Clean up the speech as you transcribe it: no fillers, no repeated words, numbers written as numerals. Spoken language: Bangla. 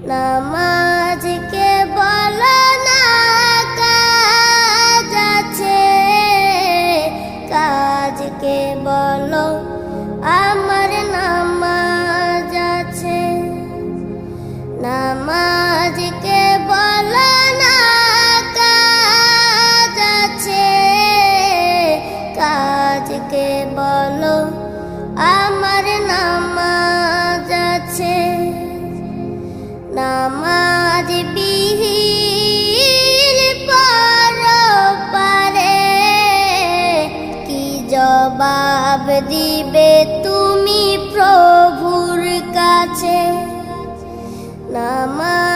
নামাজকে বলো না কাজ আছে, কাজকে বলো আমার নামাজ আছে। নামাজকে বলো না কাজ আছে, কাজকে বলো আমার নামাজ আছে। নামাজ বিহীন পরপারে কি জবাব দিবে তুমি প্রভুর কাছে? নামাজ